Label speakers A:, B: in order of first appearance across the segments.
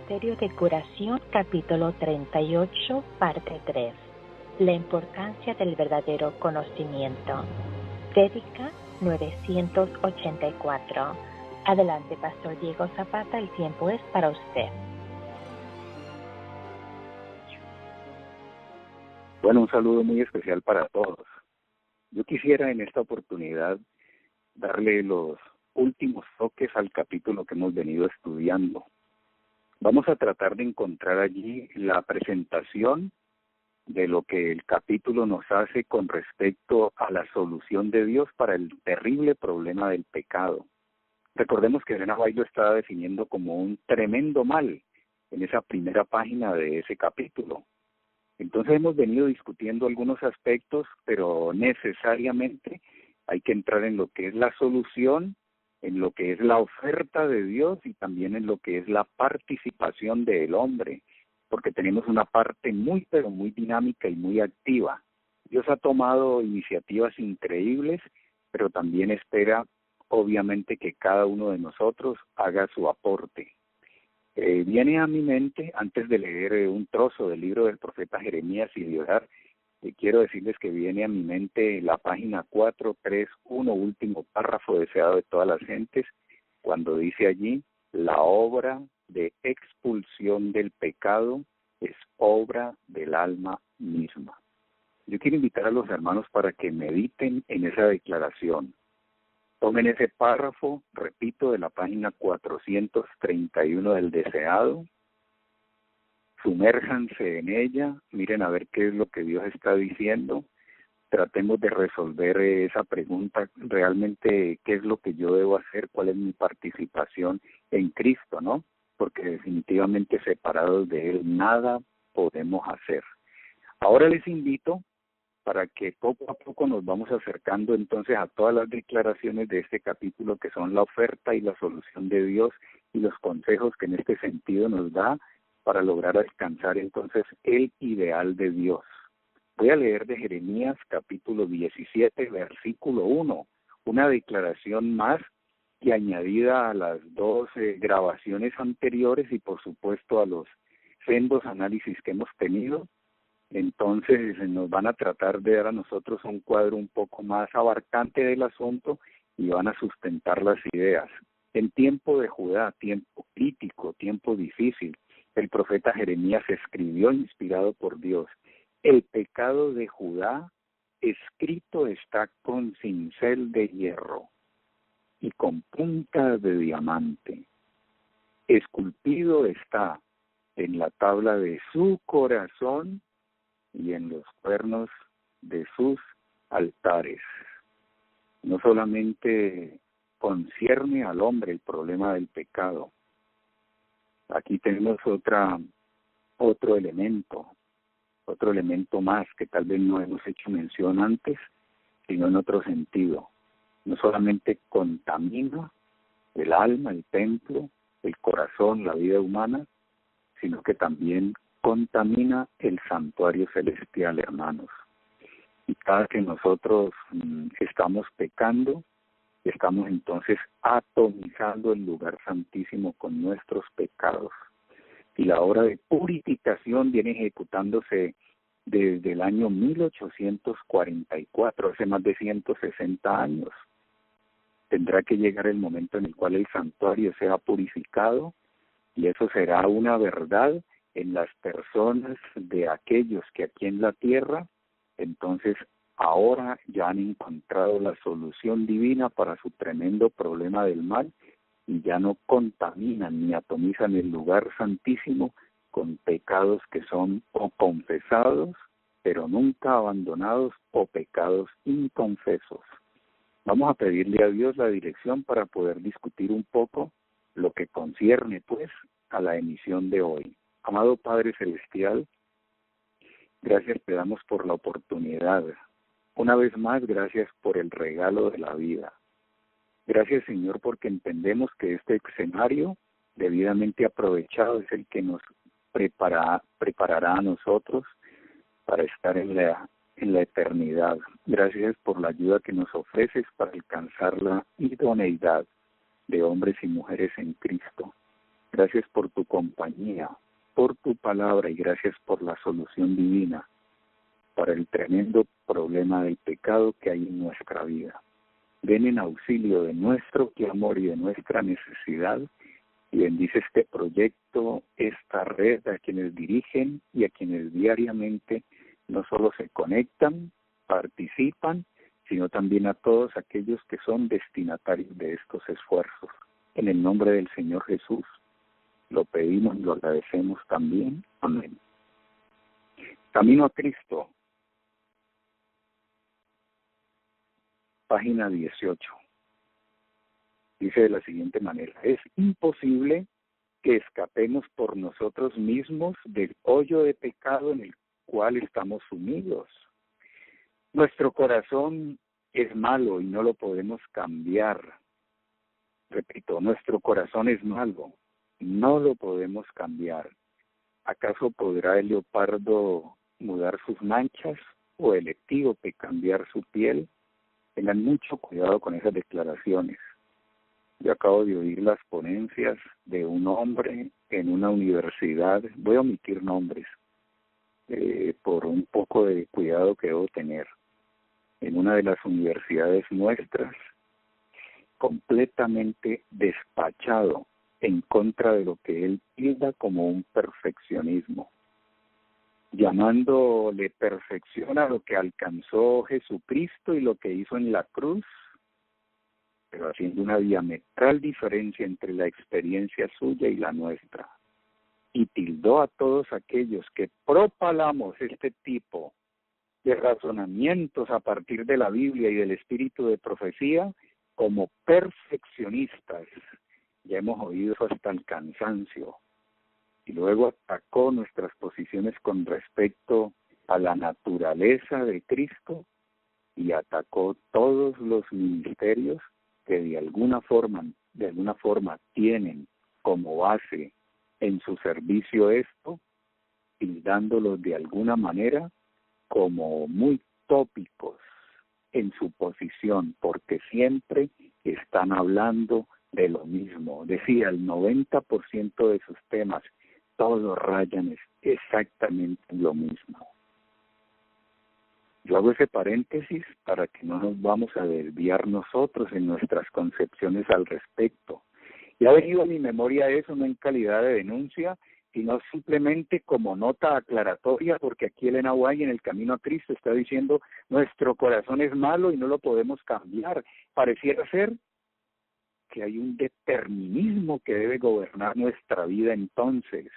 A: Ministerio de Curación, capítulo 38, parte 3. La importancia del verdadero conocimiento. Prédica 984. Adelante, Pastor Diego Zapata, el tiempo es para usted.
B: Bueno, un saludo muy especial para todos. Yo quisiera en esta oportunidad darle los últimos toques al capítulo que hemos venido estudiando. Vamos a tratar de encontrar allí la presentación de lo que el capítulo nos hace con respecto a la solución de Dios para el terrible problema del pecado. Recordemos que Elena White lo estaba definiendo como un tremendo mal en esa primera página de ese capítulo. Entonces hemos venido discutiendo algunos aspectos, pero necesariamente hay que entrar en lo que es la solución, en lo que es la oferta de Dios y también en lo que es la participación del hombre, porque tenemos una parte muy, pero muy dinámica y muy activa. Dios ha tomado iniciativas increíbles, pero también espera, obviamente, que cada uno de nosotros haga su aporte. Viene a mi mente, antes de leer un trozo del libro del profeta Jeremías y de orar, quiero decirles que viene a mi mente la página 431, último párrafo deseado de todas las gentes, cuando dice allí: la obra de expulsión del pecado es obra del alma misma. Yo quiero invitar a los hermanos para que mediten en esa declaración. Tomen ese párrafo, repito, de la página 431 del deseado, sumérjanse en ella, miren a ver qué es lo que Dios está diciendo, tratemos de resolver esa pregunta, realmente qué es lo que yo debo hacer, cuál es mi participación en Cristo, ¿no? Porque definitivamente separados de Él nada podemos hacer. Ahora les invito para que poco a poco nos vamos acercando entonces a todas las declaraciones de este capítulo, que son la oferta y la solución de Dios y los consejos que en este sentido nos da para lograr alcanzar entonces el ideal de Dios. Voy a leer de Jeremías capítulo 17, versículo 1, una declaración más que añadida a las dos grabaciones anteriores y por supuesto a los sendos análisis que hemos tenido. Entonces nos van a tratar de dar a nosotros un cuadro un poco más abarcante del asunto y van a sustentar las ideas. En tiempo de Judá, tiempo crítico, tiempo difícil, el profeta Jeremías escribió, inspirado por Dios: el pecado de Judá escrito está con cincel de hierro y con punta de diamante. Esculpido está en la tabla de su corazón y en los cuernos de sus altares. No solamente concierne al hombre el problema del pecado. Aquí tenemos otro elemento más que tal vez no hemos hecho mención antes, sino en otro sentido. No solamente contamina el alma, el templo, el corazón, la vida humana, sino que también contamina el santuario celestial, hermanos. Y cada que nosotros estamos pecando, estamos entonces atomizando el lugar santísimo con nuestros pecados. Y la obra de purificación viene ejecutándose desde el año 1844, hace más de 160 años. Tendrá que llegar el momento en el cual el santuario sea purificado, y eso será una verdad en las personas de aquellos que aquí en la tierra, entonces ahora ya han encontrado la solución divina para su tremendo problema del mal y ya no contaminan ni atomizan el lugar santísimo con pecados que son o confesados, pero nunca abandonados, o pecados inconfesos. Vamos a pedirle a Dios la dirección para poder discutir un poco lo que concierne, pues, a la emisión de hoy. Amado Padre Celestial, gracias te damos por la oportunidad. Una vez más, gracias por el regalo de la vida. Gracias, Señor, porque entendemos que este escenario debidamente aprovechado es el que nos preparará a nosotros para estar en la eternidad. Gracias por la ayuda que nos ofreces para alcanzar la idoneidad de hombres y mujeres en Cristo. Gracias por tu compañía, por tu palabra y gracias por la solución divina para el tremendo problema del pecado que hay en nuestra vida. Ven en auxilio de nuestro clamor y de nuestra necesidad y bendice este proyecto, esta red, a quienes dirigen y a quienes diariamente no solo se conectan, participan, sino también a todos aquellos que son destinatarios de estos esfuerzos. En el nombre del Señor Jesús, lo pedimos y lo agradecemos también. Amén. Camino a Cristo, página 18. Dice de la siguiente manera: es imposible que escapemos por nosotros mismos del hoyo de pecado en el cual estamos sumidos. Nuestro corazón es malo y no lo podemos cambiar. Repito, nuestro corazón es malo, no lo podemos cambiar. ¿Acaso podrá el leopardo mudar sus manchas o el etíope cambiar su piel? Tengan mucho cuidado con esas declaraciones. Yo acabo de oír las ponencias de un hombre en una universidad, voy a omitir nombres, por un poco de cuidado que debo tener, en una de las universidades nuestras, completamente despachado en contra de lo que él tilda como un perfeccionismo, llamándole perfección a lo que alcanzó Jesucristo y lo que hizo en la cruz, pero haciendo una diametral diferencia entre la experiencia suya y la nuestra. Y tildó a todos aquellos que propalamos este tipo de razonamientos a partir de la Biblia y del espíritu de profecía como perfeccionistas. Ya hemos oído eso hasta el cansancio. Y luego atacó nuestras posiciones con respecto a la naturaleza de Cristo y atacó todos los ministerios que de alguna forma tienen como base en su servicio esto, tildándolos de alguna manera como muy tópicos en su posición, porque siempre están hablando de lo mismo. Decía, el 90% de sus temas, todos rayan exactamente lo mismo. Yo hago ese paréntesis para que no nos vamos a desviar nosotros en nuestras concepciones al respecto. Y ha venido a mi memoria eso no en calidad de denuncia, sino simplemente como nota aclaratoria, porque aquí Elena White en el Camino a Cristo está diciendo, nuestro corazón es malo y no lo podemos cambiar. Pareciera ser que hay un determinismo que debe gobernar nuestra vida entonces.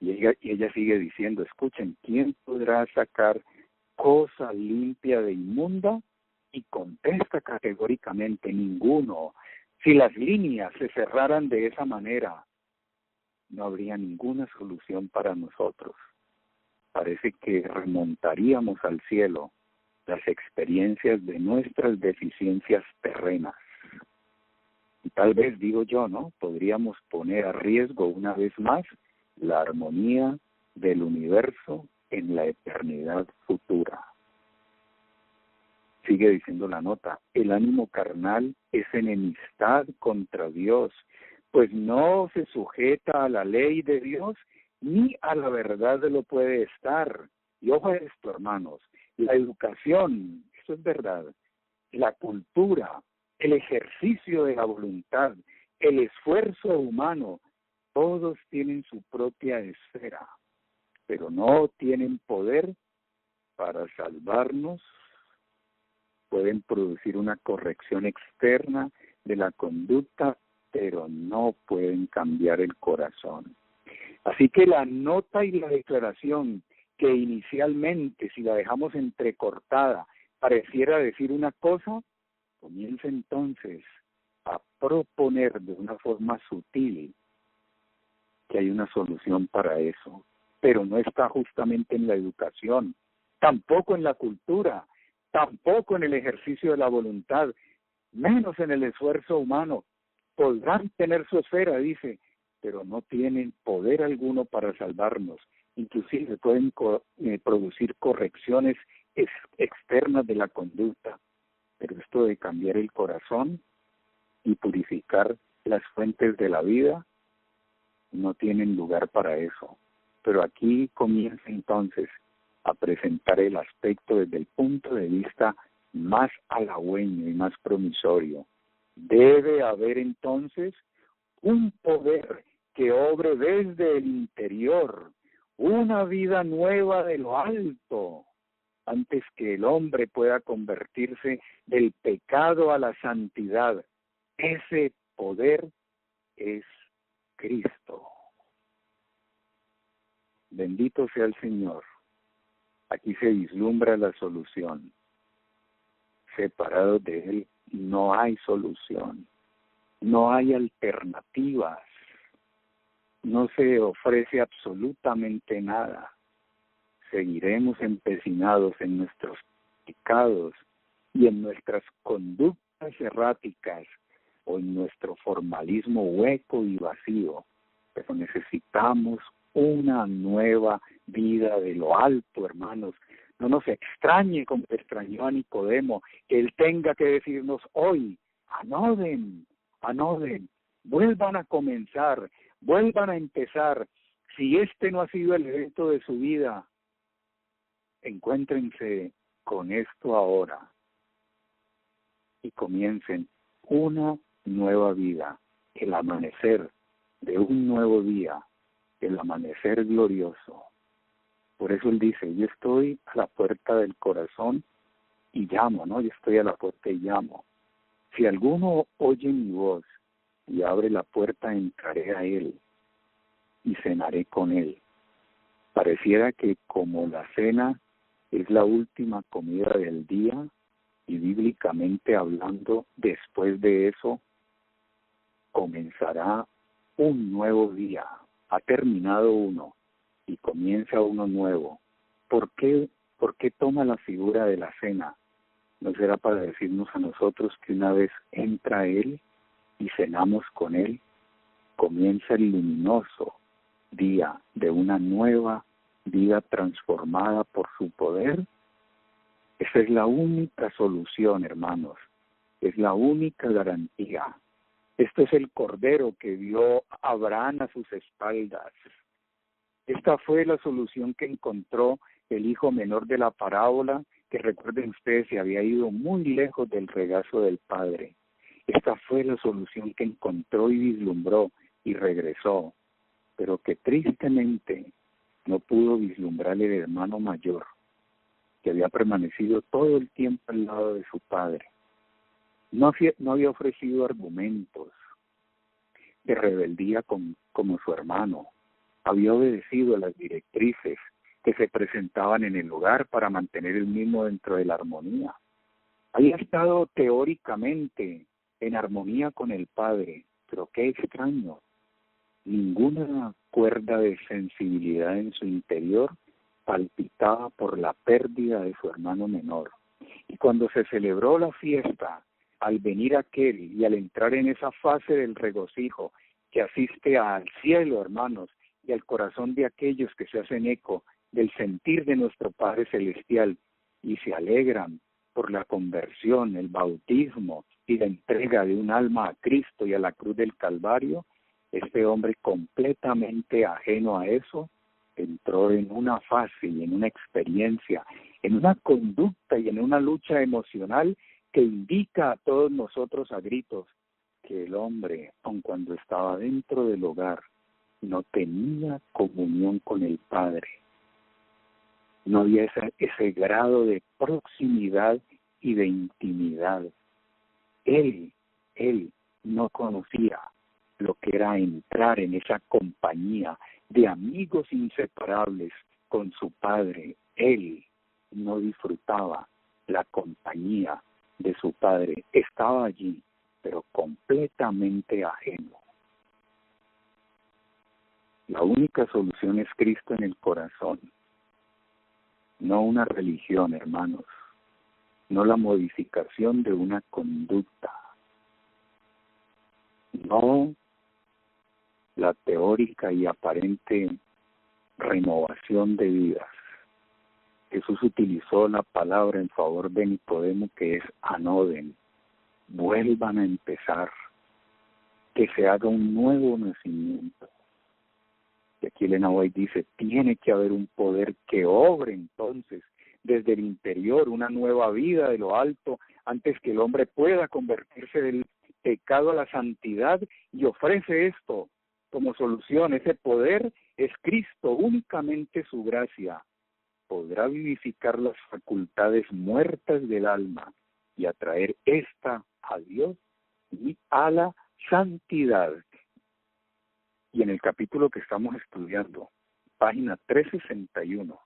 B: Y ella sigue diciendo, escuchen, ¿quién podrá sacar cosa limpia de inmunda? Y contesta categóricamente, ninguno. Si las líneas se cerraran de esa manera, no habría ninguna solución para nosotros. Parece que remontaríamos al cielo las experiencias de nuestras deficiencias terrenas. Y tal vez, digo yo, ¿no? Podríamos poner a riesgo una vez más la armonía del universo en la eternidad futura. Sigue diciendo la nota, el ánimo carnal es enemistad contra Dios, pues no se sujeta a la ley de Dios ni a la verdad de lo puede estar. Y ojo a esto, hermanos, la educación, esto es verdad, la cultura, el ejercicio de la voluntad, el esfuerzo humano, todos tienen su propia esfera, pero no tienen poder para salvarnos. Pueden producir una corrección externa de la conducta, pero no pueden cambiar el corazón. Así que la nota y la declaración que inicialmente, si la dejamos entrecortada, pareciera decir una cosa, comienza entonces a proponer de una forma sutil que hay una solución para eso, pero no está justamente en la educación, tampoco en la cultura, tampoco en el ejercicio de la voluntad, menos en el esfuerzo humano. Podrán tener su esfera, dice, pero no tienen poder alguno para salvarnos. Inclusive pueden producir correcciones externas de la conducta, pero esto de cambiar el corazón y purificar las fuentes de la vida no tienen lugar para eso. Pero aquí comienza entonces a presentar el aspecto desde el punto de vista más halagüeño y más promisorio. Debe haber entonces un poder que obre desde el interior, una vida nueva de lo alto, antes que el hombre pueda convertirse del pecado a la santidad. Ese poder es Cristo. Bendito sea el Señor. Aquí se vislumbra la solución. Separados de Él no hay solución, no hay alternativas, no se ofrece absolutamente nada. Seguiremos empecinados en nuestros pecados y en nuestras conductas erráticas o en nuestro formalismo hueco y vacío, pero necesitamos una nueva vida de lo alto, hermanos. No nos extrañe como extrañó a Nicodemo, que él tenga que decirnos hoy, anoden, vuelvan a comenzar, vuelvan a empezar. Si este no ha sido el evento de su vida, encuéntrense con esto ahora y comiencen una nueva vida, el amanecer de un nuevo día, el amanecer glorioso. Por eso él dice, yo estoy a la puerta del corazón y llamo, ¿no? Yo estoy a la puerta y llamo. Si alguno oye mi voz y abre la puerta, entraré a él y cenaré con él. Pareciera que como la cena es la última comida del día y bíblicamente hablando, después de eso comenzará un nuevo día. Ha terminado uno y comienza uno nuevo. ¿Por qué toma la figura de la cena? ¿No será para decirnos a nosotros que una vez entra Él y cenamos con Él, comienza el luminoso día de una nueva vida transformada por su poder? Esa es la única solución, hermanos. Es la única garantía. Este es el cordero que vio Abraham a sus espaldas. Esta fue la solución que encontró el hijo menor de la parábola, que recuerden ustedes se había ido muy lejos del regazo del padre. Esta fue la solución que encontró y vislumbró y regresó, pero que tristemente no pudo vislumbrar el hermano mayor, que había permanecido todo el tiempo al lado de su padre. No había ofrecido argumentos de rebeldía como su hermano. Había obedecido a las directrices que se presentaban en el hogar para mantener el mismo dentro de la armonía. Había estado teóricamente en armonía con el Padre, pero qué extraño, ninguna cuerda de sensibilidad en su interior palpitaba por la pérdida de su hermano menor. Y cuando se celebró la fiesta, al venir aquel y al entrar en esa fase del regocijo que asiste al cielo, hermanos, y al corazón de aquellos que se hacen eco del sentir de nuestro Padre Celestial y se alegran por la conversión, el bautismo y la entrega de un alma a Cristo y a la cruz del Calvario, este hombre completamente ajeno a eso, entró en una fase y en una experiencia, en una conducta y en una lucha emocional que indica a todos nosotros a gritos que el hombre, aun cuando estaba dentro del hogar, no tenía comunión con el Padre. No había ese grado de proximidad y de intimidad. Él no conocía lo que era entrar en esa compañía de amigos inseparables con su Padre. Él no disfrutaba la compañía de su Padre. Estaba allí, pero completamente ajeno. La única solución es Cristo en el corazón, no una religión, hermanos, no la modificación de una conducta, no la teórica y aparente renovación de vidas. Jesús utilizó la palabra en favor de Nicodemo, que es anoden, vuelvan a empezar, que se haga un nuevo nacimiento. Elena White dice, tiene que haber un poder que obre entonces desde el interior una nueva vida de lo alto antes que el hombre pueda convertirse del pecado a la santidad, y ofrece esto como solución. Ese poder es Cristo, únicamente su gracia podrá vivificar las facultades muertas del alma y atraer esta a Dios y a la santidad. Y en el capítulo que estamos estudiando, página 361,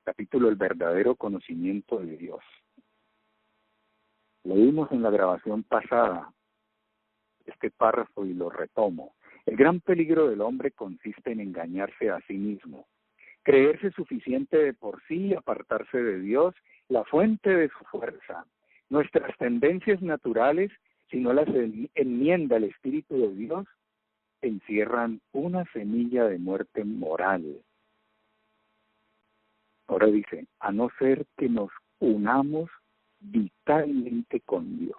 B: capítulo El verdadero conocimiento de Dios. Leímos en la grabación pasada este párrafo y lo retomo. El gran peligro del hombre consiste en engañarse a sí mismo, creerse suficiente de por sí y apartarse de Dios, la fuente de su fuerza. Nuestras tendencias naturales, si no las enmienda el Espíritu de Dios, encierran una semilla de muerte moral. Ahora dice, a no ser que nos unamos vitalmente con Dios.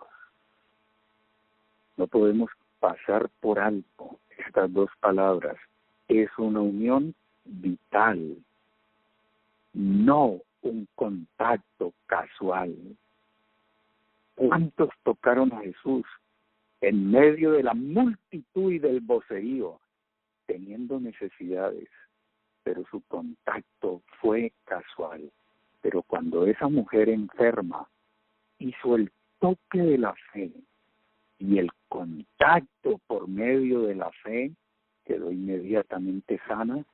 B: No podemos pasar por alto estas dos palabras. Es una unión vital, no un contacto casual. ¿Cuántos tocaron a Jesús en medio de la multitud y del vocerío, teniendo necesidades? Pero su contacto fue casual. Pero cuando esa mujer enferma hizo el toque de la fe y el contacto por medio de la fe, quedó inmediatamente sana,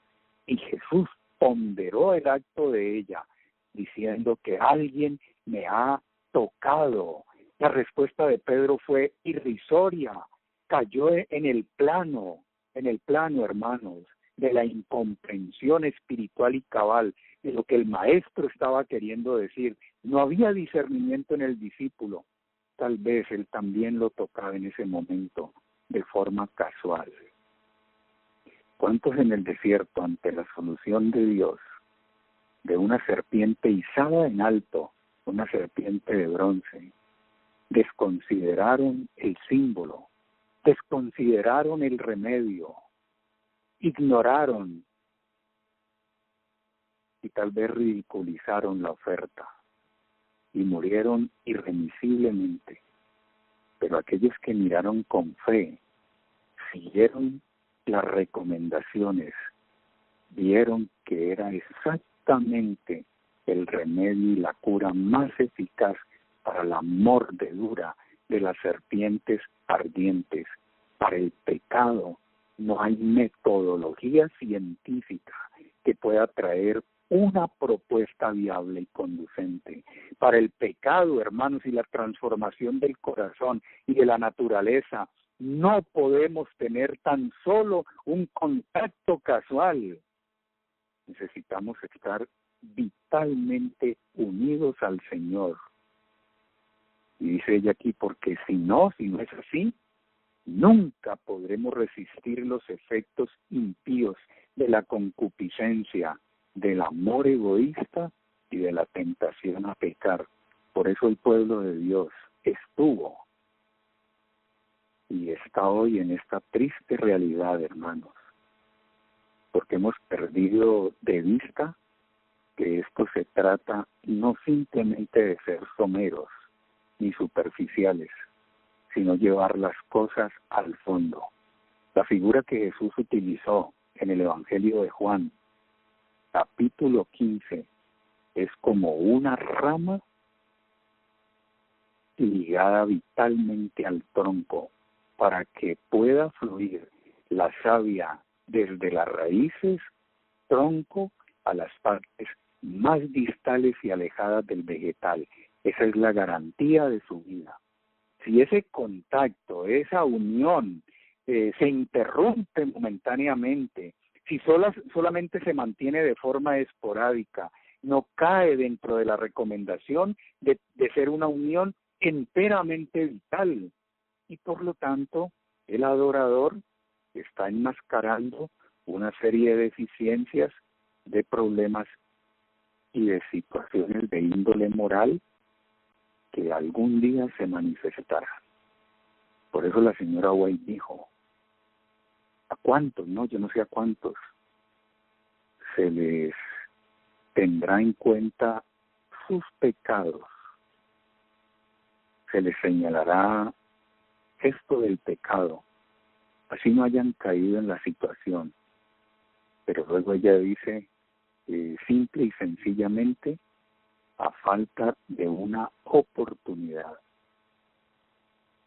B: y Jesús ponderó el acto de ella, diciendo que alguien me ha tocado. La respuesta de Pedro fue irrisoria, cayó en el plano, hermanos, de la incomprensión espiritual y cabal de lo que el maestro estaba queriendo decir. No había discernimiento en el discípulo. Tal vez él también lo tocaba en ese momento de forma casual. ¿Cuántos en el desierto, ante la solución de Dios, de una serpiente izada en alto, una serpiente de bronce, desconsideraron el símbolo, desconsideraron el remedio, ignoraron y tal vez ridiculizaron la oferta y murieron irremisiblemente? Pero aquellos que miraron con fe, siguieron las recomendaciones, vieron que era exactamente el remedio y la cura más eficaz para la mordedura de las serpientes ardientes. Para el pecado no hay metodología científica que pueda traer una propuesta viable y conducente. Para el pecado, hermanos, y la transformación del corazón y de la naturaleza, no podemos tener tan solo un contacto casual. Necesitamos estar vitalmente unidos al Señor. Y dice ella aquí, porque si no es así, nunca podremos resistir los efectos impíos de la concupiscencia, del amor egoísta y de la tentación a pecar. Por eso el pueblo de Dios estuvo y está hoy en esta triste realidad, hermanos, porque hemos perdido de vista que esto se trata no simplemente de ser someros ni superficiales, sino llevar las cosas al fondo. La figura que Jesús utilizó en el Evangelio de Juan, capítulo 15, es como una rama ligada vitalmente al tronco para que pueda fluir la savia desde las raíces, tronco, a las partes más distales y alejadas del vegetal. Esa es la garantía de su vida. Si ese contacto, esa unión se interrumpe momentáneamente, si solamente se mantiene de forma esporádica, no cae dentro de la recomendación de ser una unión enteramente vital. Y por lo tanto, el adorador está enmascarando una serie de deficiencias, de problemas y de situaciones de índole moral que algún día se manifestarán. Por eso la señora White dijo, ¿a cuántos? No, yo no sé a cuántos, se les tendrá en cuenta sus pecados, se les señalará esto del pecado, así no hayan caído en la situación. Pero luego ella dice, simple y sencillamente, a falta de una oportunidad.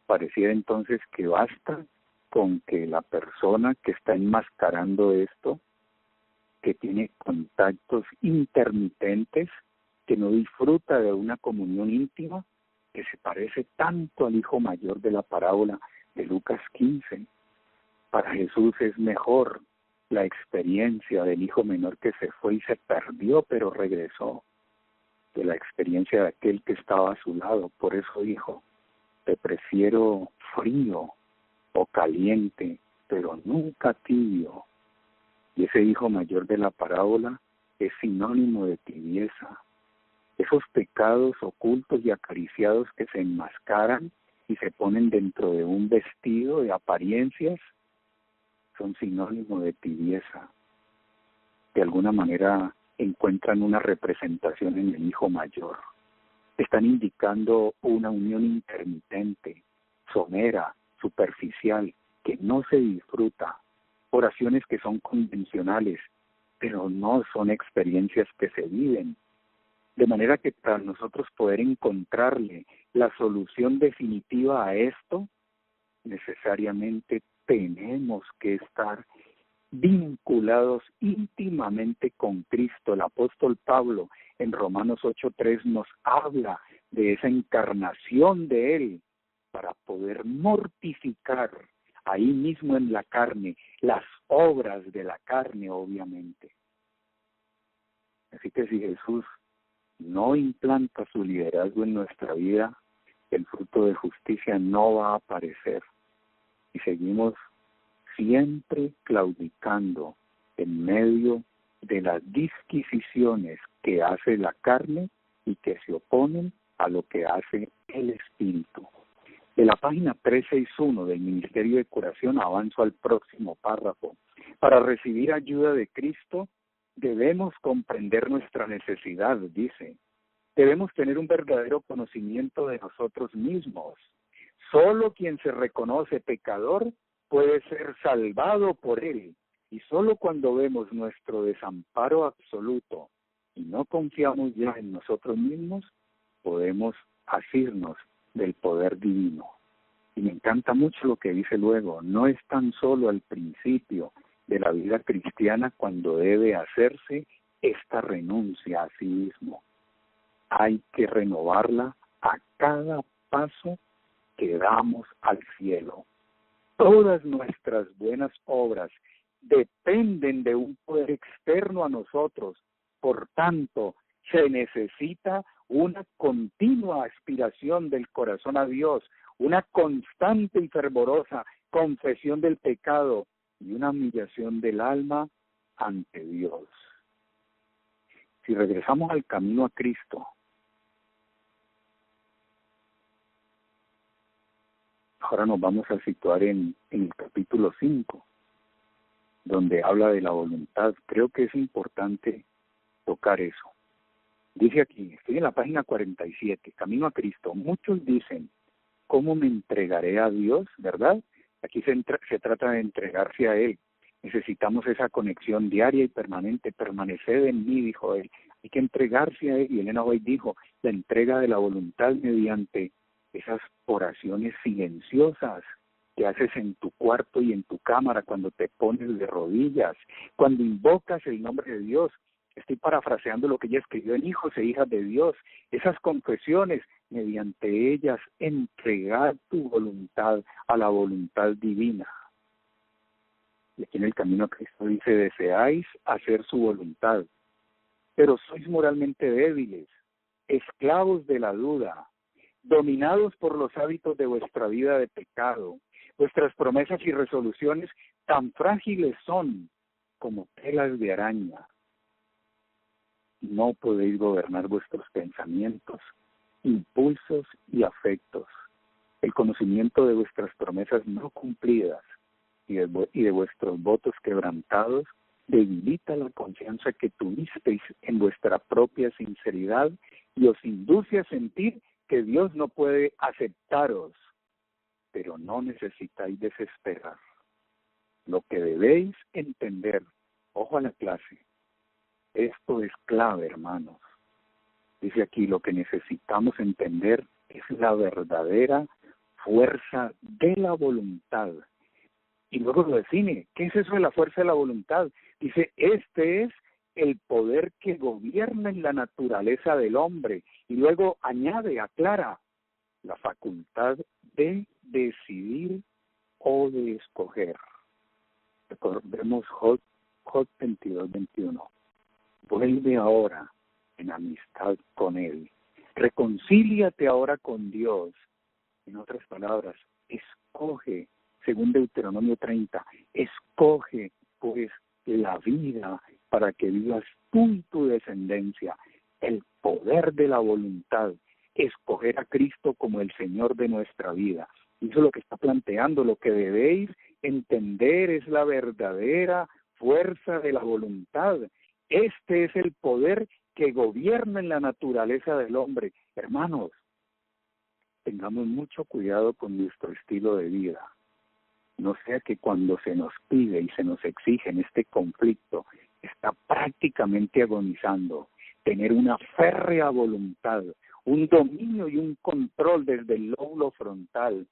B: Pareciera entonces que basta con que la persona que está enmascarando esto, que tiene contactos intermitentes, que no disfruta de una comunión íntima, que se parece tanto al hijo mayor de la parábola de Lucas 15. Para Jesús es mejor la experiencia del hijo menor que se fue y se perdió, pero regresó, de la experiencia de aquel que estaba a su lado. Por eso dijo, te prefiero frío o caliente, pero nunca tibio. Y ese hijo mayor de la parábola es sinónimo de tibieza. Esos pecados ocultos y acariciados que se enmascaran y se ponen dentro de un vestido de apariencias son sinónimo de tibieza. De alguna manera encuentran una representación en el hijo mayor. Están indicando una unión intermitente, somera, superficial, que no se disfruta. Oraciones que son convencionales, pero no son experiencias que se viven. De manera que para nosotros poder encontrarle la solución definitiva a esto, necesariamente tenemos que estar vinculados íntimamente con Cristo. El apóstol Pablo en Romanos 8:3 nos habla de esa encarnación de Él para poder mortificar ahí mismo en la carne las obras de la carne, obviamente. Así que si Jesús no implanta su liderazgo en nuestra vida, el fruto de justicia no va a aparecer. Y seguimos siempre claudicando en medio de las disquisiciones que hace la carne y que se oponen a lo que hace el Espíritu. De la página 361 del Ministerio de Curación avanzo al próximo párrafo. Para recibir ayuda de Cristo, debemos comprender nuestra necesidad, dice. Debemos tener un verdadero conocimiento de nosotros mismos. Solo quien se reconoce pecador puede ser salvado por Él. Y solo cuando vemos nuestro desamparo absoluto y no confiamos ya en nosotros mismos, podemos asirnos del poder divino. Y me encanta mucho lo que dice luego, no es tan solo al principio de la vida cristiana cuando debe hacerse esta renuncia a sí mismo. Hay que renovarla a cada paso que damos al cielo. Todas nuestras buenas obras dependen de un poder externo a nosotros. Por tanto, se necesita una continua aspiración del corazón a Dios, una constante y fervorosa confesión del pecado y una humillación del alma ante Dios. Si regresamos al camino a Cristo, ahora nos vamos a situar en el capítulo 5, donde habla de la voluntad. Creo que es importante tocar eso. Dice aquí, estoy en la página 47, Camino a Cristo. Muchos dicen, ¿cómo me entregaré a Dios? ¿Verdad? Aquí se trata de entregarse a Él. Necesitamos esa conexión diaria y permanente. Permaneced en mí, dijo Él. Hay que entregarse a Él. Y Elena White dijo, la entrega de la voluntad mediante esas oraciones silenciosas que haces en tu cuarto y en tu cámara cuando te pones de rodillas, cuando invocas el nombre de Dios. Estoy parafraseando lo que ella escribió en Hijos e Hijas de Dios. Esas confesiones, mediante ellas, entregar tu voluntad a la voluntad divina. Y aquí en el camino a Cristo dice, deseáis hacer su voluntad, pero sois moralmente débiles, esclavos de la duda, dominados por los hábitos de vuestra vida de pecado. Vuestras promesas y resoluciones tan frágiles son como telas de araña. No podéis gobernar vuestros pensamientos, impulsos y afectos. El conocimiento de vuestras promesas no cumplidas y de vuestros votos quebrantados debilita la confianza que tuvisteis en vuestra propia sinceridad y os induce a sentir que Dios no puede aceptaros, pero no necesitáis desesperar. Lo que debéis entender, ojo a la clase, esto es clave, hermanos. Dice aquí, lo que necesitamos entender es la verdadera fuerza de la voluntad. Y luego lo define. ¿Qué es eso de la fuerza de la voluntad? Dice, este es el poder que gobierna en la naturaleza del hombre. Y luego añade, aclara, la facultad de decidir o de escoger. Recordemos Job 22:21. Vuelve ahora en amistad con Él. Reconcíliate ahora con Dios. En otras palabras, escoge, según Deuteronomio 30, escoge pues la vida para que vivas tú y tu descendencia. El poder de la voluntad, escoger a Cristo como el Señor de nuestra vida. Y eso es lo que está planteando. Lo que debéis entender es la verdadera fuerza de la voluntad. Este es el poder que gobierna en la naturaleza del hombre. Hermanos, tengamos mucho cuidado con nuestro estilo de vida. No sea que cuando se nos pide y se nos exige en este conflicto, está prácticamente agonizando, tener una férrea voluntad, un dominio y un control desde el lóbulo frontal.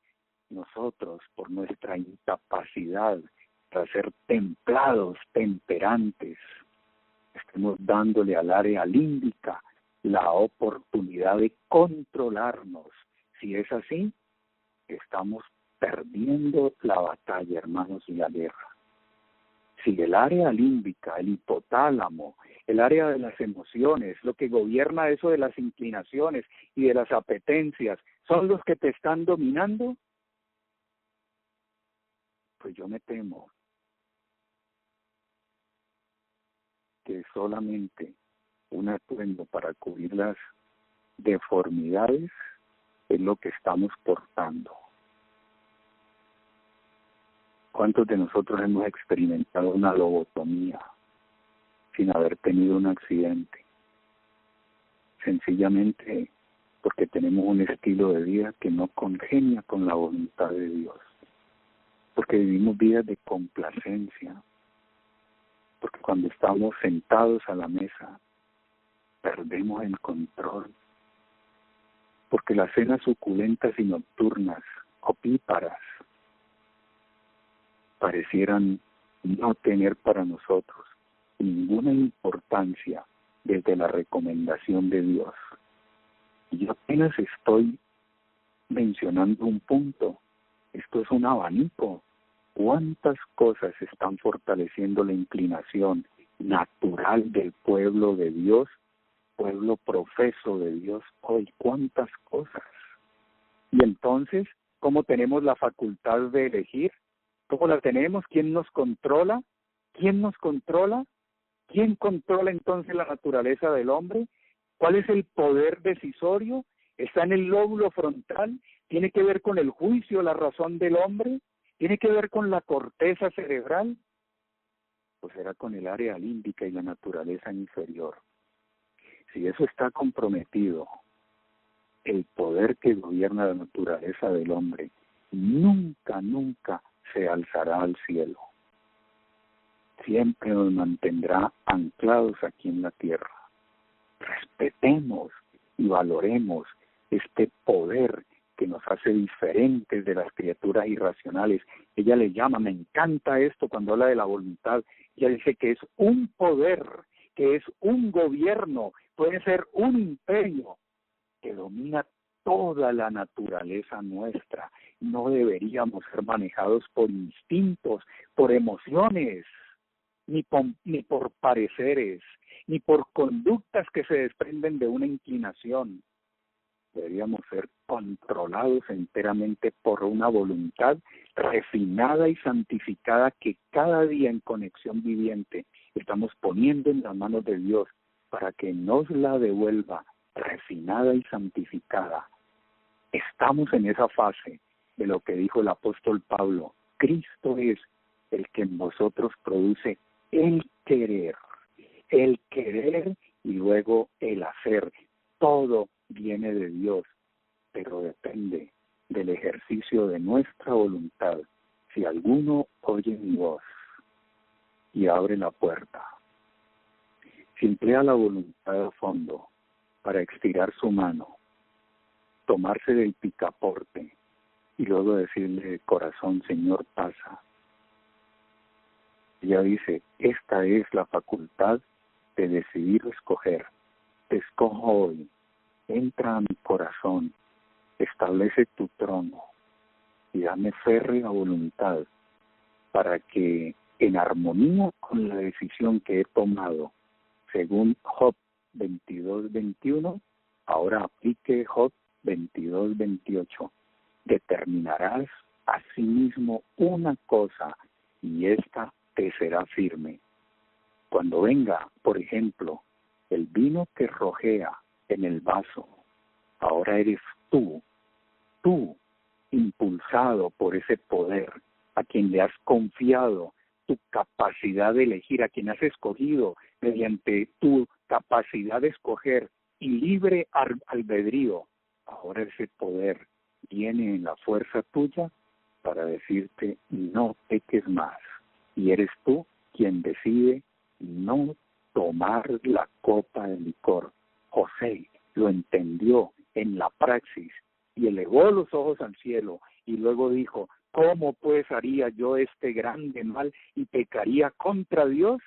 B: Nosotros, por nuestra incapacidad para ser templados, temperantes, estemos dándole al área límbica la oportunidad de controlarnos. Si es así, estamos perdiendo la batalla, hermanos, y la guerra. Si el área límbica, el hipotálamo, el área de las emociones, lo que gobierna eso de las inclinaciones y de las apetencias, son los que te están dominando, pues yo me temo que solamente un atuendo para cubrir las deformidades es lo que estamos portando. ¿Cuántos de nosotros hemos experimentado una lobotomía sin haber tenido un accidente? Sencillamente porque tenemos un estilo de vida que no congenia con la voluntad de Dios. Porque vivimos vidas de complacencia. Porque cuando estamos sentados a la mesa, perdemos el control. Porque las cenas suculentas y nocturnas, opíparas, parecieran no tener para nosotros ninguna importancia desde la recomendación de Dios. Y yo apenas estoy mencionando un punto. Esto es un abanico. ¿Cuántas cosas están fortaleciendo la inclinación natural del pueblo de Dios, pueblo profeso de Dios hoy? ¿Cuántas cosas? Y entonces, ¿cómo tenemos la facultad de elegir? ¿Cómo la tenemos? ¿Quién nos controla? ¿Quién nos controla? ¿Quién controla entonces la naturaleza del hombre? ¿Cuál es el poder decisorio? ¿Está en el lóbulo frontal? ¿Tiene que ver con el juicio, la razón del hombre? ¿Tiene que ver con la corteza cerebral? Pues será con el área límbica y la naturaleza inferior. Si eso está comprometido, el poder que gobierna la naturaleza del hombre nunca, nunca se alzará al cielo. Siempre nos mantendrá anclados aquí en la tierra. Respetemos y valoremos este poder que nos hace diferentes de las criaturas irracionales. Ella le llama, me encanta esto cuando habla de la voluntad, ella dice que es un poder, que es un gobierno, puede ser un imperio que domina toda la naturaleza nuestra. No deberíamos ser manejados por instintos, por emociones, ni por pareceres, ni por conductas que se desprenden de una inclinación. Deberíamos ser controlados enteramente por una voluntad refinada y santificada que cada día en conexión viviente estamos poniendo en las manos de Dios para que nos la devuelva refinada y santificada. Estamos en esa fase de lo que dijo el apóstol Pablo. Cristo es el que en vosotros produce el y abre la puerta. Si emplea la voluntad a fondo para estirar su mano, tomarse del picaporte y luego decirle de corazón, Señor, pasa. Ella dice, esta es la facultad de decidir o escoger. Te escojo hoy, entra a mi corazón, establece tu trono y dame férrea voluntad para que en armonía con la decisión que he tomado, según Job 22:21, ahora aplique Job 22:28. Determinarás asimismo una cosa y esta te será firme. Cuando venga, por ejemplo, el vino que rojea en el vaso, ahora eres tú, impulsado por ese poder, a quien le has confiado tu capacidad de elegir, a quien has escogido mediante tu capacidad de escoger y libre albedrío. Ahora ese poder viene en la fuerza tuya para decirte no peques más. Y eres tú quien decide no tomar la copa de licor. José lo entendió en la praxis y elevó los ojos al cielo y luego dijo, ¿cómo pues haría yo este grande mal y pecaría contra Dios?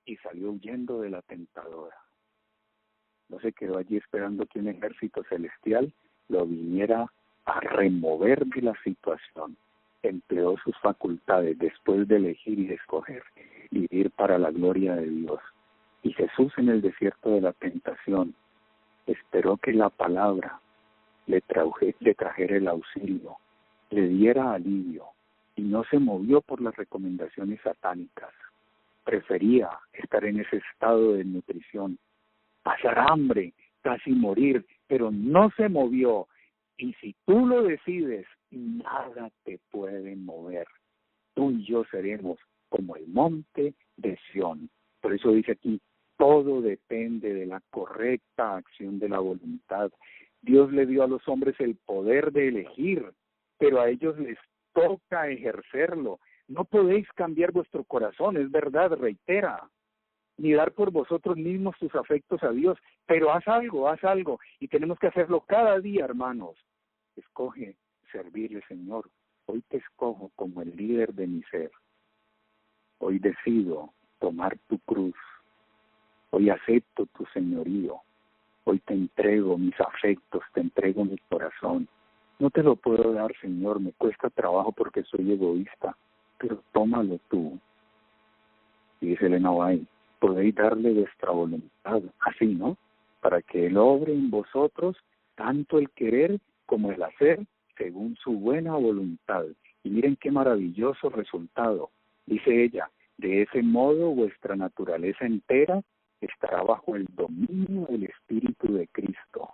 B: Y salió huyendo de la tentadora. No se quedó allí esperando que un ejército celestial lo viniera a remover de la situación. Empleó sus facultades después de elegir y de escoger y vivir para la gloria de Dios. Y Jesús en el desierto de la tentación esperó que la palabra le trajera el auxilio, le diera alivio y no se movió por las recomendaciones satánicas. Prefería estar en ese estado de nutrición, pasar hambre, casi morir, pero no se movió. Y si tú lo decides, nada te puede mover. Tú y yo seremos como el monte de Sión. Por eso dice aquí, todo depende de la correcta acción de la voluntad. Dios le dio a los hombres el poder de elegir, pero a ellos les toca ejercerlo. No podéis cambiar vuestro corazón, es verdad, reitera, ni dar por vosotros mismos tus afectos a Dios, pero haz algo, y tenemos que hacerlo cada día, hermanos. Escoge servirle, Señor. Hoy te escojo como el líder de mi ser. Hoy decido tomar tu cruz. Hoy acepto tu señorío. Hoy te entrego mis afectos, te entrego mi corazón. No te lo puedo dar, Señor, me cuesta trabajo porque soy egoísta, pero tómalo tú. Y dice Elena White, podéis darle vuestra voluntad, así, ¿no? Para que Él obre en vosotros tanto el querer como el hacer según su buena voluntad. Y miren qué maravilloso resultado. Dice ella, de ese modo vuestra naturaleza entera estará bajo el dominio del Espíritu de Cristo.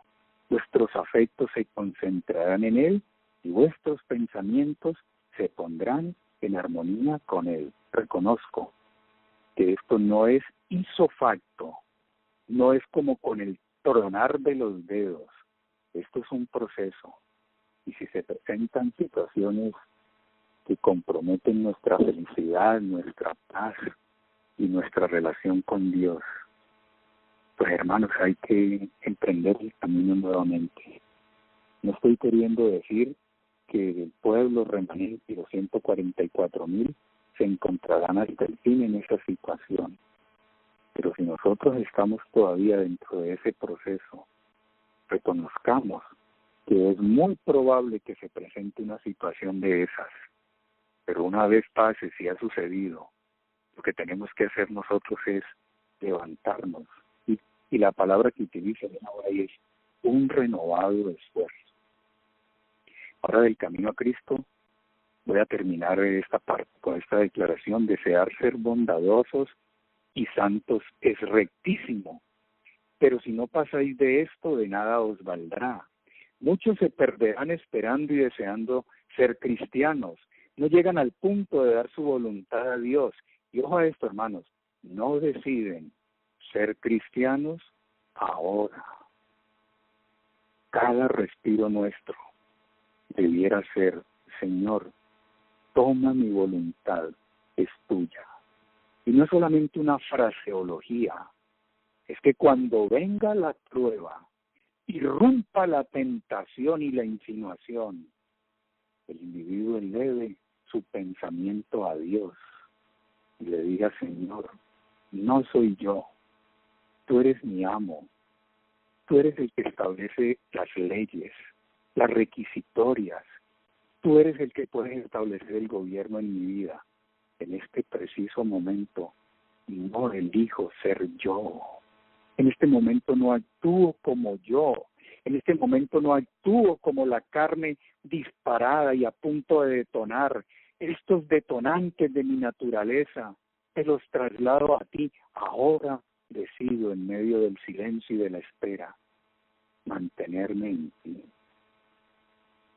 B: Vuestros afectos se concentrarán en Él y vuestros pensamientos se pondrán en armonía con Él. Reconozco que esto no es ipso facto, no es como con el tronar de los dedos. Esto es un proceso. Y si se presentan situaciones que comprometen nuestra felicidad, nuestra paz y nuestra relación con Dios, pues hermanos, hay que emprender el camino nuevamente. No estoy queriendo decir que el pueblo remanente y los 144,000 se encontrarán hasta el fin en esa situación. Pero si nosotros estamos todavía dentro de ese proceso, reconozcamos que es muy probable que se presente una situación de esas. Pero una vez pase, si ha sucedido, lo que tenemos que hacer nosotros es levantarnos. Y la palabra que utiliza ahora es un renovado esfuerzo. Ahora del camino a Cristo, voy a terminar esta parte con esta declaración. Desear ser bondadosos y santos es rectísimo, pero si no pasáis de esto, de nada os valdrá. Muchos se perderán esperando y deseando ser cristianos. No llegan al punto de dar su voluntad a Dios. Y ojo a esto, hermanos, no deciden ser cristianos ahora. Cada respiro nuestro debiera ser, Señor, toma mi voluntad, es tuya. Y no es solamente una fraseología, es que cuando venga la prueba, irrumpa la tentación y la insinuación, el individuo eleve su pensamiento a Dios y le diga: Señor, no soy yo, tú eres mi amo, tú eres el que establece las leyes, las requisitorias, tú eres el que puedes establecer el gobierno en mi vida. En este preciso momento no elijo ser yo. En este momento no actúo como yo. En este momento no actúo como la carne disparada y a punto de detonar. Estos detonantes de mi naturaleza te los traslado a ti. Ahora decido, en medio del silencio y de la espera, mantenerme en ti,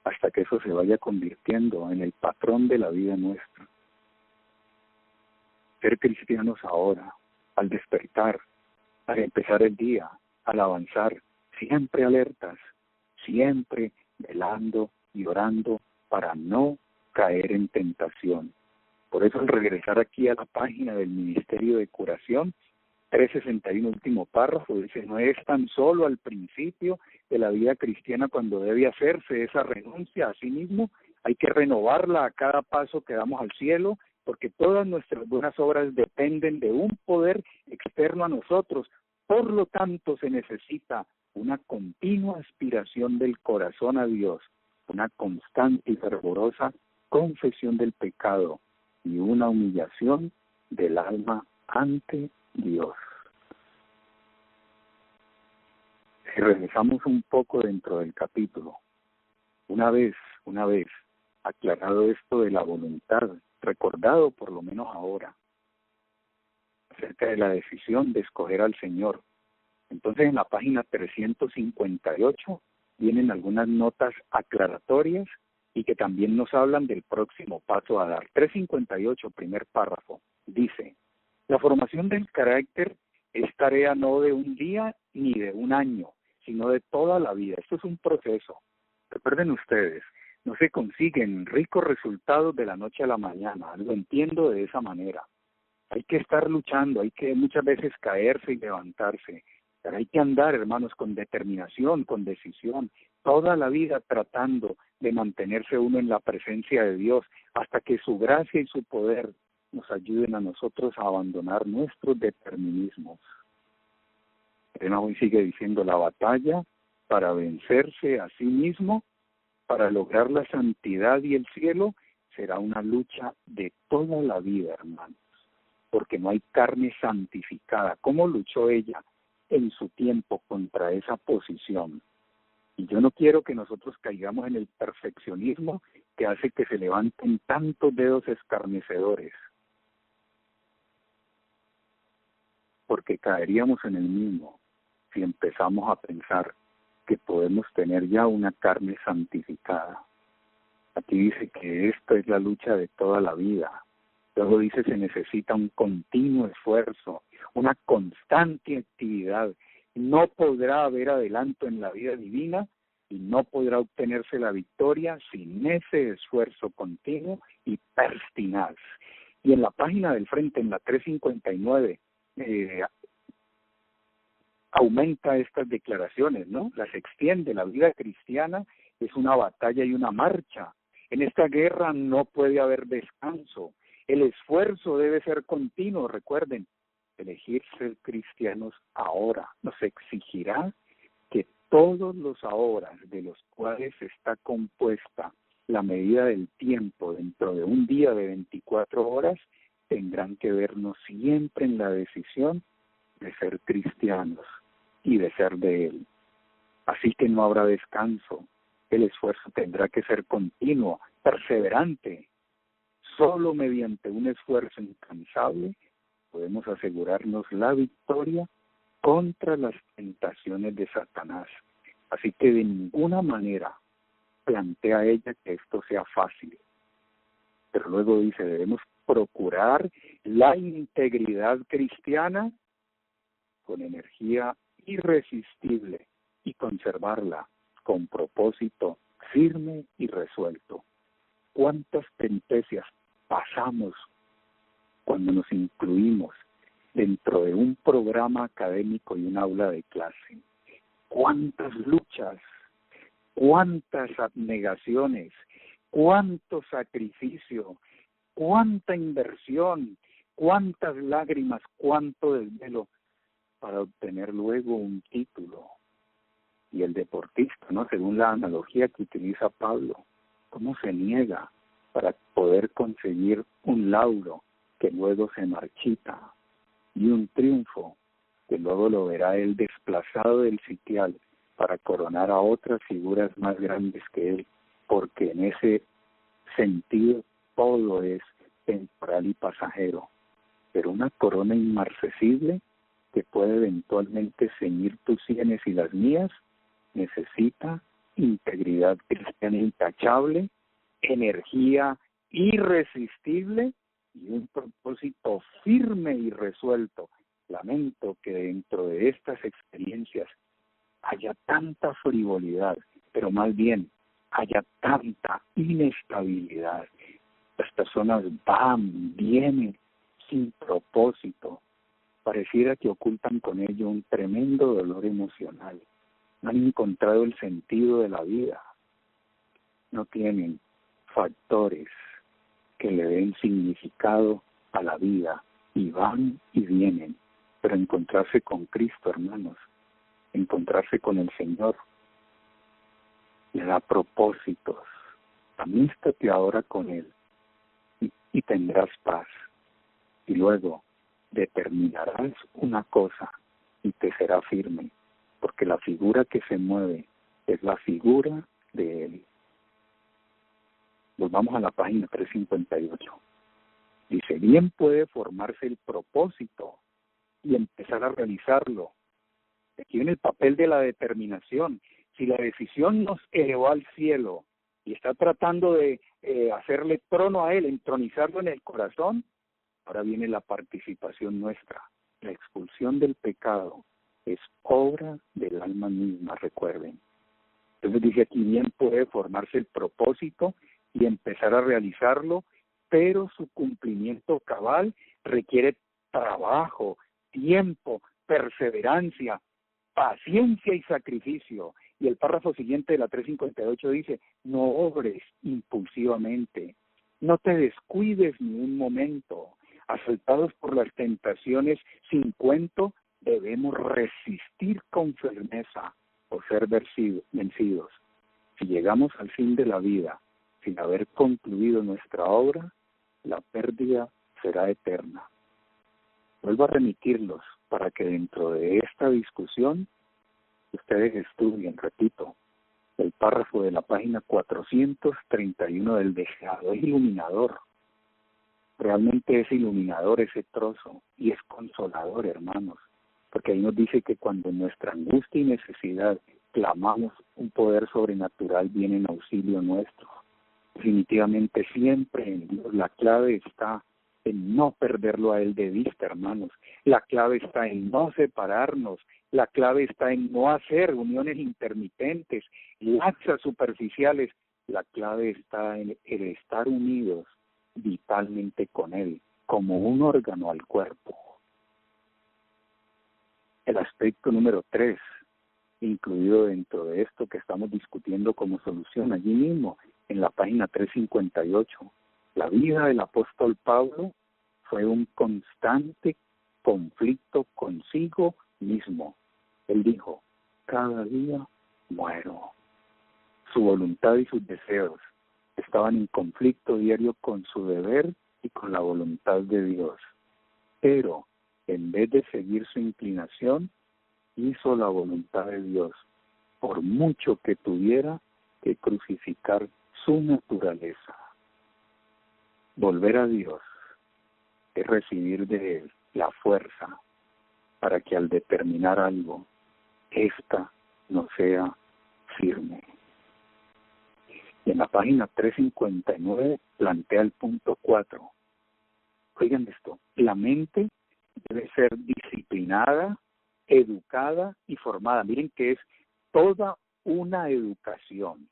B: hasta que eso se vaya convirtiendo en el patrón de la vida nuestra. Ser cristianos ahora, al despertar, al empezar el día, al avanzar, siempre alertas, siempre velando y orando para no caer en tentación. Por eso, al regresar aquí a la página del Ministerio de Curación, 361, último párrafo, dice: no es tan solo al principio de la vida cristiana cuando debe hacerse esa renuncia a sí mismo, hay que renovarla a cada paso que damos al cielo, porque todas nuestras buenas obras dependen de un poder externo a nosotros. Por lo tanto, se necesita una continua aspiración del corazón a Dios, una constante y fervorosa confesión del pecado y una humillación del alma ante Dios. Si regresamos un poco dentro del capítulo, una vez aclarado esto de la voluntad, recordado por lo menos ahora, acerca de la decisión de escoger al Señor, entonces en la página 358 vienen algunas notas aclaratorias y que también nos hablan del próximo paso a dar. 358, primer párrafo, dice: la formación del carácter es tarea no de un día ni de un año, sino de toda la vida. Esto es un proceso. Recuerden ustedes, no se consiguen ricos resultados de la noche a la mañana. Lo entiendo de esa manera. Hay que estar luchando, hay que muchas veces caerse y levantarse. Pero hay que andar, hermanos, con determinación, con decisión, toda la vida tratando de mantenerse uno en la presencia de Dios, hasta que su gracia y su poder nos ayuden a nosotros a abandonar nuestros determinismos. Hoy sigue diciendo: la batalla para vencerse a sí mismo, para lograr la santidad y el cielo, será una lucha de toda la vida, hermanos, porque no hay carne santificada. ¿Cómo luchó ella en su tiempo contra esa posición? Y yo no quiero que nosotros caigamos en el perfeccionismo que hace que se levanten tantos dedos escarnecedores, porque caeríamos en el mismo si empezamos a pensar que podemos tener ya una carne santificada. Aquí dice que esta es la lucha de toda la vida. Luego dice: se necesita un continuo esfuerzo, una constante actividad. No podrá haber adelanto en la vida divina y no podrá obtenerse la victoria sin ese esfuerzo continuo y pertinaz. Y en la página del frente, en la 359, aumenta estas declaraciones, ¿no? Las extiende. La vida cristiana es una batalla y una marcha. En esta guerra no puede haber descanso. El esfuerzo debe ser continuo. Recuerden, elegir ser cristianos ahora nos exigirá que todos los ahora de los cuales está compuesta la medida del tiempo dentro de un día de 24 horas tendrán que vernos siempre en la decisión de ser cristianos y de ser de Él. Así que no habrá descanso. El esfuerzo tendrá que ser continuo, perseverante. Solo mediante un esfuerzo incansable podemos asegurarnos la victoria contra las tentaciones de Satanás. Así que de ninguna manera plantea ella que esto sea fácil. Pero luego dice: debemos procurar la integridad cristiana con energía irresistible y conservarla con propósito firme y resuelto. ¿Cuántas peripecias pasamos cuando nos incluimos dentro de un programa académico y un aula de clase. ¿Cuántas luchas, cuántas abnegaciones, cuánto sacrificio, cuánta inversión, cuántas lágrimas, cuánto desvelo para obtener luego un título? Y el deportista, ¿no? Según la analogía que utiliza Pablo, ¿cómo se niega para poder conseguir un lauro que luego se marchita y un triunfo que luego lo verá él desplazado del sitial para coronar a otras figuras más grandes que él, porque en ese sentido todo es temporal y pasajero, pero una corona inmarcesible que puede eventualmente ceñir tus sienes y las mías necesita integridad cristiana intachable, energía irresistible y un propósito firme y resuelto. Lamento que dentro de estas experiencias haya tanta frivolidad, pero más bien haya tanta inestabilidad. Las personas van, vienen, sin propósito. Pareciera que ocultan con ello un tremendo dolor emocional. No han encontrado el sentido de la vida. No tienen factores que le den significado a la vida y van y vienen. Pero encontrarse con Cristo, hermanos, encontrarse con el Señor, le da propósitos. Amístate ahora con Él y tendrás paz. Y luego determinarás una cosa y te será firme, porque la figura que se mueve es la figura de Él. Volvamos a la página 358. Dice, bien puede formarse el propósito y empezar a realizarlo. Aquí viene el papel de la determinación. Si la decisión nos elevó al cielo y está tratando de hacerle trono a Él, entronizarlo en el corazón, ahora viene la participación nuestra. La expulsión del pecado es obra del alma misma, recuerden. Entonces dice aquí, bien puede formarse el propósito y empezar a realizarlo, pero su cumplimiento cabal requiere trabajo, tiempo, perseverancia, paciencia y sacrificio. Y el párrafo siguiente de la 358 dice, no obres impulsivamente, no te descuides ni un momento. Asaltados por las tentaciones sin cuento, debemos resistir con firmeza o ser vencidos. Si llegamos al fin de la vida sin haber concluido nuestra obra, la pérdida será eterna. Vuelvo a remitirlos para que dentro de esta discusión ustedes estudien, repito, el párrafo de la página 431 del deseado. Es iluminador. Realmente es iluminador ese trozo y es consolador, hermanos, porque ahí nos dice que cuando en nuestra angustia y necesidad clamamos, un poder sobrenatural viene en auxilio nuestro. Definitivamente siempre en Dios la clave está en no perderlo a Él de vista, hermanos. La clave está en no separarnos. La clave está en no hacer uniones intermitentes, laxas, superficiales. La clave está en el estar unidos vitalmente con Él, como un órgano al cuerpo. El aspecto número 3, incluido dentro de esto que estamos discutiendo como solución allí mismo, en la página 358, la vida del apóstol Pablo fue un constante conflicto consigo mismo. Él dijo, cada día muero. Su voluntad y sus deseos estaban en conflicto diario con su deber y con la voluntad de Dios. Pero, en vez de seguir su inclinación, hizo la voluntad de Dios, por mucho que tuviera que crucificar su naturaleza. Volver a Dios es recibir de Él la fuerza para que al determinar algo, ésta no sea firme. Y en la página 359 plantea el punto 4. Oigan esto, la mente debe ser disciplinada, educada y formada. Miren que es toda una educación,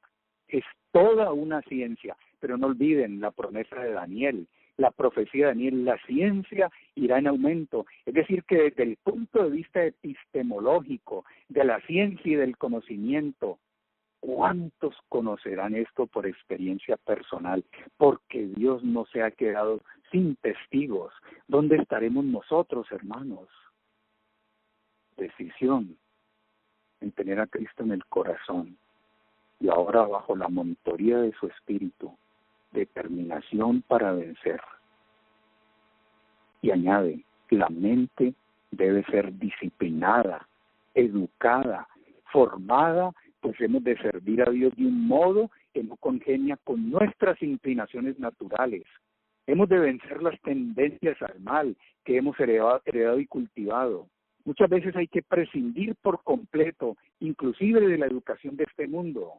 B: es toda una ciencia, pero no olviden la promesa de Daniel, la profecía de Daniel, la ciencia irá en aumento. Es decir, que desde el punto de vista epistemológico, de la ciencia y del conocimiento, ¿cuántos conocerán esto por experiencia personal? Porque Dios no se ha quedado sin testigos. ¿Dónde estaremos nosotros, hermanos? Decisión en tener a Cristo en el corazón y ahora bajo la monitoría de su Espíritu, determinación para vencer. Y añade, la mente debe ser disciplinada, educada, formada, pues hemos de servir a Dios de un modo que no congenia con nuestras inclinaciones naturales. Hemos de vencer las tendencias al mal que hemos heredado y cultivado. Muchas veces hay que prescindir por completo, inclusive de la educación de este mundo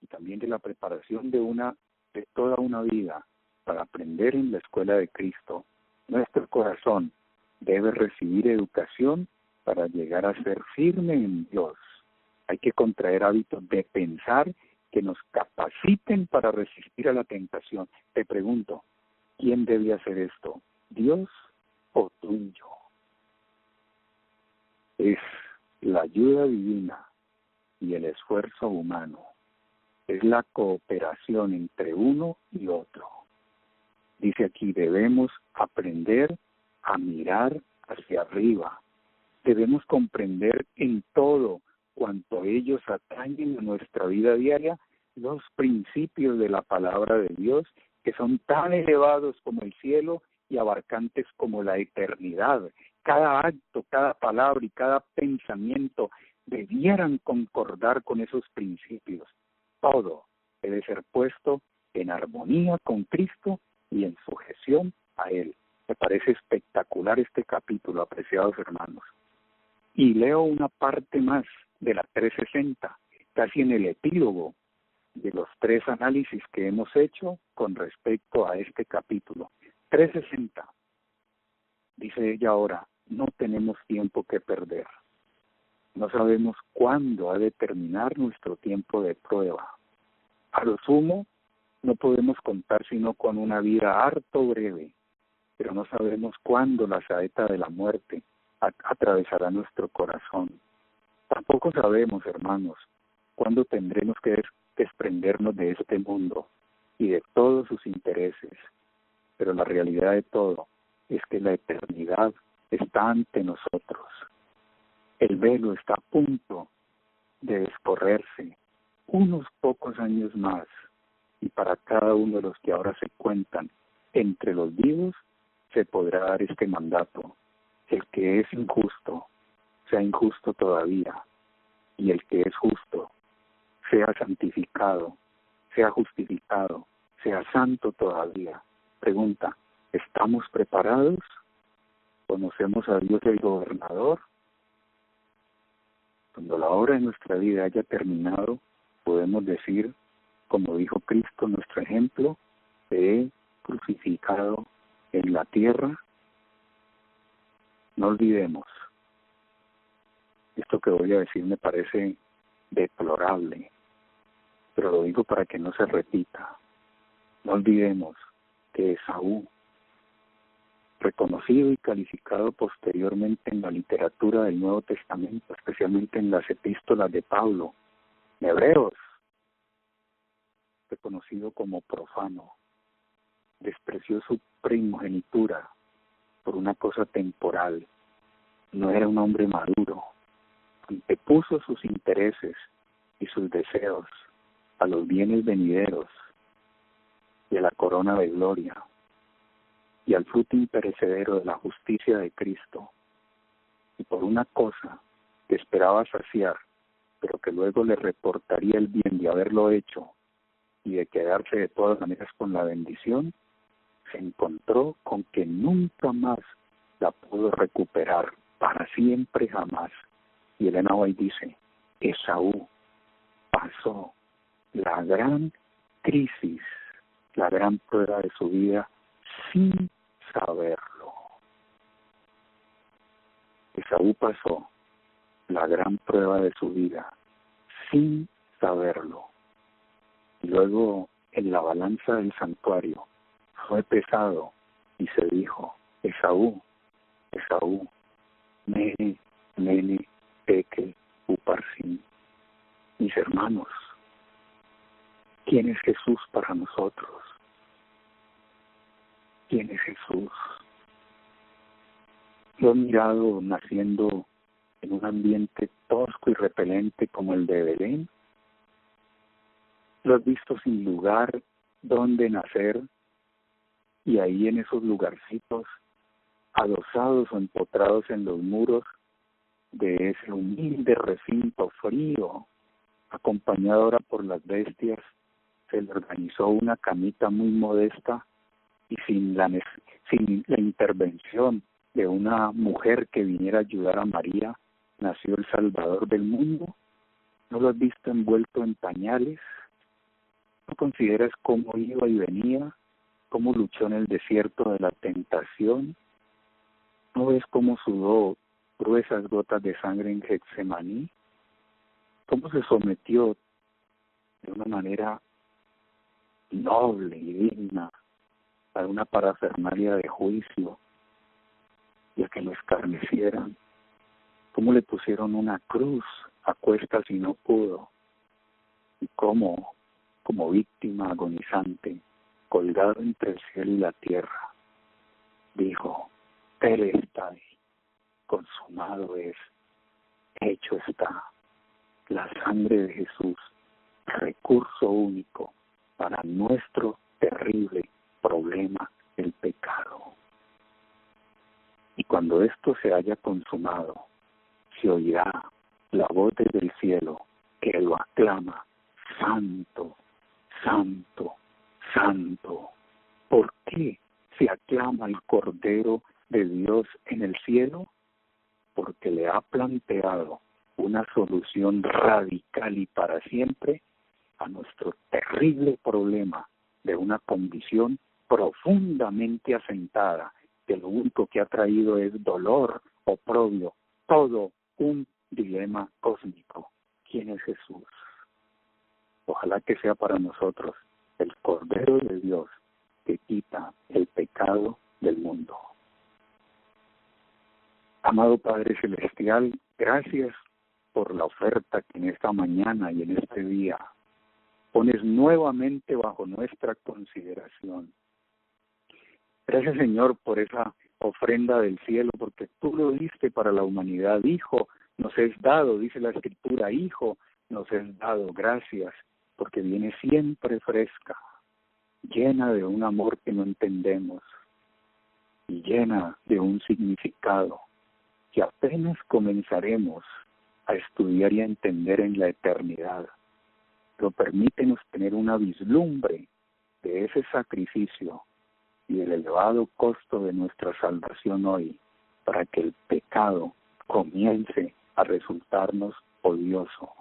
B: y también de la preparación de toda una vida para aprender en la escuela de Cristo. Nuestro corazón debe recibir educación para llegar a ser firme en Dios. Hay que contraer hábitos de pensar que nos capaciten para resistir a la tentación. Te pregunto, ¿quién debe hacer esto? ¿Dios o tú y yo? Es la ayuda divina y el esfuerzo humano. Es la cooperación entre uno y otro. Dice aquí, debemos aprender a mirar hacia arriba. Debemos comprender en todo cuanto ellos atañen a nuestra vida diaria los principios de la palabra de Dios, que son tan elevados como el cielo y abarcantes como la eternidad. Cada acto, cada palabra y cada pensamiento debieran concordar con esos principios. Todo debe ser puesto en armonía con Cristo y en sujeción a Él. Me parece espectacular este capítulo, apreciados hermanos. Y leo una parte más de la 360, casi en el epílogo de los 3 análisis que hemos hecho con respecto a este capítulo. 360. Dice ella ahora, no tenemos tiempo que perder. No sabemos cuándo ha de terminar nuestro tiempo de prueba. A lo sumo, no podemos contar sino con una vida harto breve, pero no sabemos cuándo la saeta de la muerte atravesará nuestro corazón. Tampoco sabemos, hermanos, cuándo tendremos que desprendernos de este mundo y de todos sus intereses. Pero la realidad de todo es que la eternidad está ante nosotros. El velo está a punto de descorrerse, unos pocos años más, y para cada uno de los que ahora se cuentan entre los vivos se podrá dar este mandato: el que es injusto sea injusto todavía, y el que es justo sea santificado, sea justificado, sea santo todavía. Pregunta, ¿estamos preparados? ¿Conocemos a Dios el gobernador? Cuando la obra de nuestra vida haya terminado, podemos decir, como dijo Cristo, nuestro ejemplo, te he crucificado en la tierra. No olvidemos, esto que voy a decir me parece deplorable, pero lo digo para que no se repita. No olvidemos que Esaú, reconocido y calificado posteriormente en la literatura del Nuevo Testamento, especialmente en las epístolas de Pablo, en Hebreos, reconocido como profano, despreció su primogenitura por una cosa temporal. No era un hombre maduro, antepuso sus intereses y sus deseos a los bienes venideros y a la corona de gloria y al fruto imperecedero de la justicia de Cristo, y por una cosa que esperaba saciar, pero que luego le reportaría el bien de haberlo hecho y de quedarse de todas maneras con la bendición, se encontró con que nunca más la pudo recuperar, para siempre jamás. Y Elena White dice, Esaú pasó la gran crisis, la gran prueba de su vida sin saberlo. Esaú pasó la gran prueba de su vida sin saberlo. Y luego en la balanza del santuario fue pesado y se dijo, Esaú, Esaú, Mene, Mene, Tekel, Uparsin. Mis hermanos, ¿quién es Jesús para nosotros? ¿Quién es Jesús? Lo he mirado naciendo en un ambiente tosco y repelente como el de Belén. Lo he visto sin lugar donde nacer, y ahí en esos lugarcitos, adosados o empotrados en los muros de ese humilde recinto frío, acompañado ahora por las bestias, se le organizó una camita muy modesta y sin la intervención de una mujer que viniera a ayudar a María, nació el Salvador del mundo. ¿No lo has visto envuelto en pañales? ¿No consideras cómo iba y venía? ¿Cómo luchó en el desierto de la tentación? ¿No ves cómo sudó gruesas gotas de sangre en Getsemaní? ¿Cómo se sometió de una manera noble y digna a una parafernalia de juicio y a que lo escarnecieran? ¿Cómo le pusieron una cruz a cuestas y no pudo? Y cómo, como víctima agonizante, colgado entre el cielo y la tierra, dijo, Telestai, consumado es, hecho está. La sangre de Jesús, recurso único para nuestro terrible problema, el pecado. Y cuando esto se haya consumado, se oirá la voz desde el cielo que lo aclama, Santo, Santo, Santo. ¿Por qué se aclama el Cordero de Dios en el cielo? Porque le ha planteado una solución radical y para siempre a nuestro terrible problema de una condición profundamente asentada, que lo único que ha traído es dolor, oprobio, todo un dilema cósmico. ¿Quién es Jesús? Ojalá que sea para nosotros el Cordero de Dios que quita el pecado del mundo. Amado Padre Celestial, gracias por la oferta que en esta mañana y en este día pones nuevamente bajo nuestra consideración. Gracias, Señor, por esa ofrenda del cielo, porque tú lo diste para la humanidad. Hijo, nos es dado, dice la Escritura, Hijo, nos es dado. Gracias, porque viene siempre fresca, llena de un amor que no entendemos y llena de un significado que apenas comenzaremos a estudiar y a entender en la eternidad. Pero permítenos tener una vislumbre de ese sacrificio y del elevado costo de nuestra salvación hoy, para que el pecado comience a resultarnos odioso.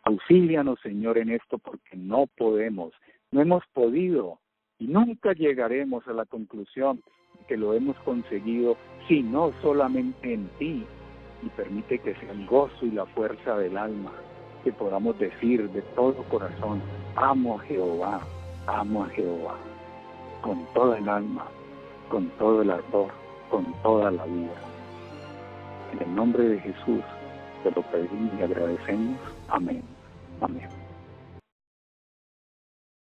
B: Auxílianos, Señor, en esto, porque no podemos, no hemos podido y nunca llegaremos a la conclusión de que lo hemos conseguido, sino solamente en ti. Y permite que sea el gozo y la fuerza del alma, que podamos decir de todo corazón, amo a Jehová, con toda el alma, con todo el ardor, con toda la vida. En el nombre de Jesús te lo pedimos y agradecemos. Amén. Amén.